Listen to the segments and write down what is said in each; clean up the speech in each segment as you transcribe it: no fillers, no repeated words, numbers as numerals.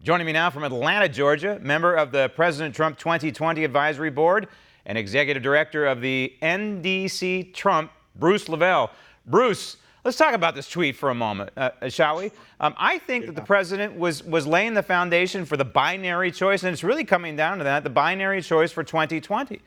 Joining me now from Atlanta, Georgia, member of the President Trump 2020 Advisory Board and executive director of the NDC Trump, Bruce Levell. Bruce, let's talk about this tweet for a moment, shall we? I think that the president was laying the foundation for the binary choice, and it's really coming down to that, the binary choice for 2020,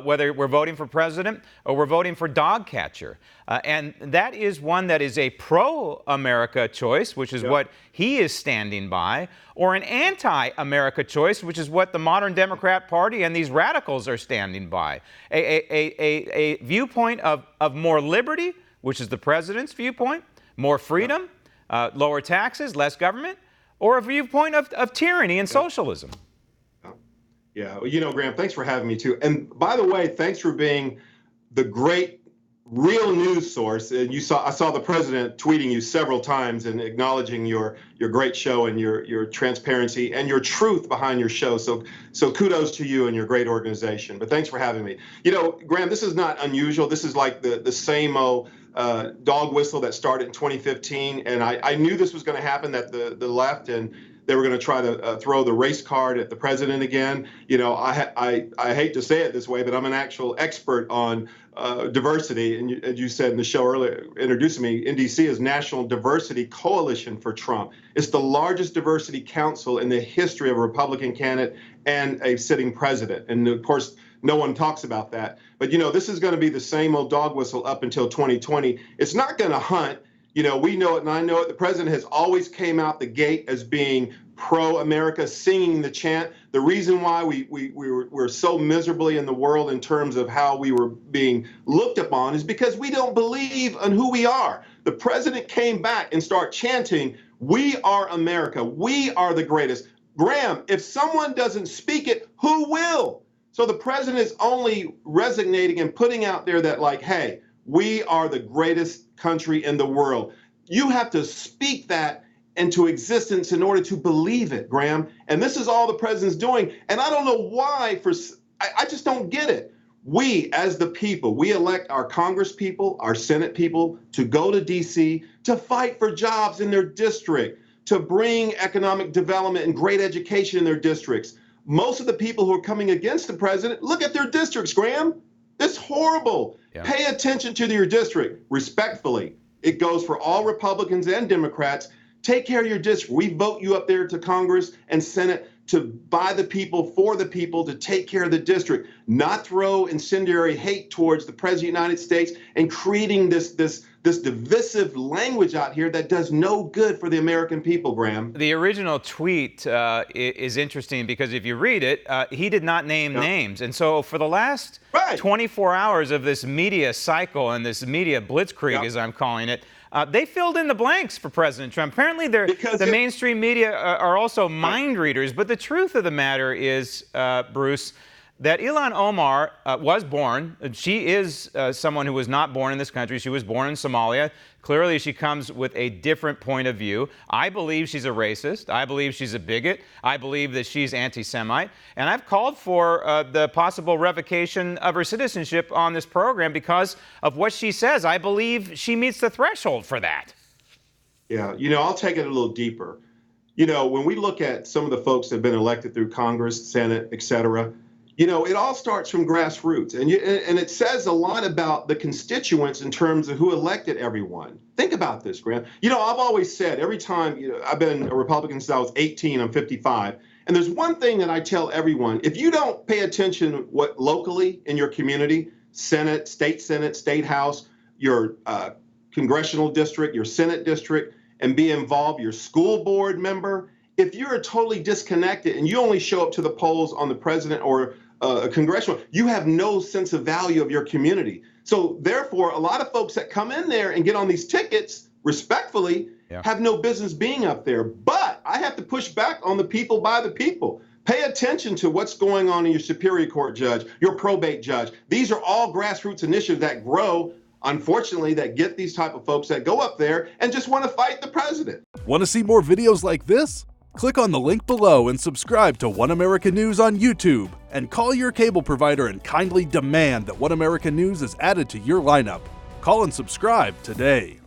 whether we're voting for president or we're voting for dog catcher. And that is one that is a pro-America choice, which is what he is standing by, or an anti-America choice, which is what the modern Democrat Party and these radicals are standing by. A viewpoint of more liberty, which is the president's viewpoint, more freedom, lower taxes, less government, or a viewpoint of tyranny and socialism. Yeah, well, Graham, thanks for having me too. And by the way, thanks for being the great real news source. And I saw the president tweeting you several times and acknowledging your great show and your transparency and your truth behind your show. So kudos to you and your great organization. But thanks for having me. Graham, this is not unusual. This is like the same old dog whistle that started in 2015. And I knew this was going to happen, that the left and they were going to try to throw the race card at the president again. I hate to say it this way, but I'm an actual expert on diversity. And as you said in the show earlier, introducing me, NDC is National Diversity Coalition for Trump. It's the largest diversity council in the history of a Republican candidate and a sitting president. And of course, no one talks about that. But, this is going to be the same old dog whistle up until 2020. It's not going to hunt. We know it and I know it. The president has always came out the gate as being pro-America, singing the chant. The reason why we're so miserably in the world in terms of how we were being looked upon is because we don't believe in who we are. The president came back and started chanting, "We are America. We are the greatest." Graham, if someone doesn't speak it, who will? So the president is only resonating and putting out there that, like, hey, we are the greatest country in the world. You have to speak that into existence in order to believe it, Graham. And this is all the president's doing. And I don't know why, I just don't get it. We, as the people, we elect our Congress people, our Senate people to go to D.C. to fight for jobs in their district, to bring economic development and great education in their districts. Most of the people who are coming against the president, look at their districts, Graham. It's horrible. Yeah. Pay attention to your district. Respectfully, it goes for all Republicans and Democrats. Take care of your district. We vote you up there to Congress and Senate to by the people, for the people, to take care of the district, not throw incendiary hate towards the President of the United States and creating this divisive language out here that does no good for the American people, Graham. The original tweet is interesting because if you read it, he did not name names. And so for the last 24 hours of this media cycle and this media blitzkrieg, as I'm calling it, they filled in the blanks for President Trump. Apparently, the mainstream media are also mind readers. But the truth of the matter is, Bruce, that Ilhan Omar was born. She is someone who was not born in this country. She was born in Somalia. Clearly, she comes with a different point of view. I believe she's a racist. I believe she's a bigot. I believe that she's anti-Semite. And I've called for the possible revocation of her citizenship on this program because of what she says. I believe she meets the threshold for that. Yeah, I'll take it a little deeper. When we look at some of the folks that have been elected through Congress, Senate, et cetera, it all starts from grassroots, and it says a lot about the constituents in terms of who elected everyone. Think about this, Graham. I've always said every time, I've been a Republican since I was 18, I'm 55, and there's one thing that I tell everyone: if you don't pay attention what locally in your community, Senate, State House, your congressional district, your Senate district, and be involved, your school board member, if you're totally disconnected and you only show up to the polls on the president or a congressional, you have no sense of value of your community. So therefore, a lot of folks that come in there and get on these tickets, respectfully, have no business being up there. But I have to push back on the people by the people. Pay attention to what's going on in your Superior Court judge, your probate judge. These are all grassroots initiatives that grow, unfortunately, that get these type of folks that go up there and just want to fight the president. Want to see more videos like this? Click on the link below and subscribe to One American News on YouTube, and call your cable provider and kindly demand that One American News is added to your lineup. Call and subscribe today.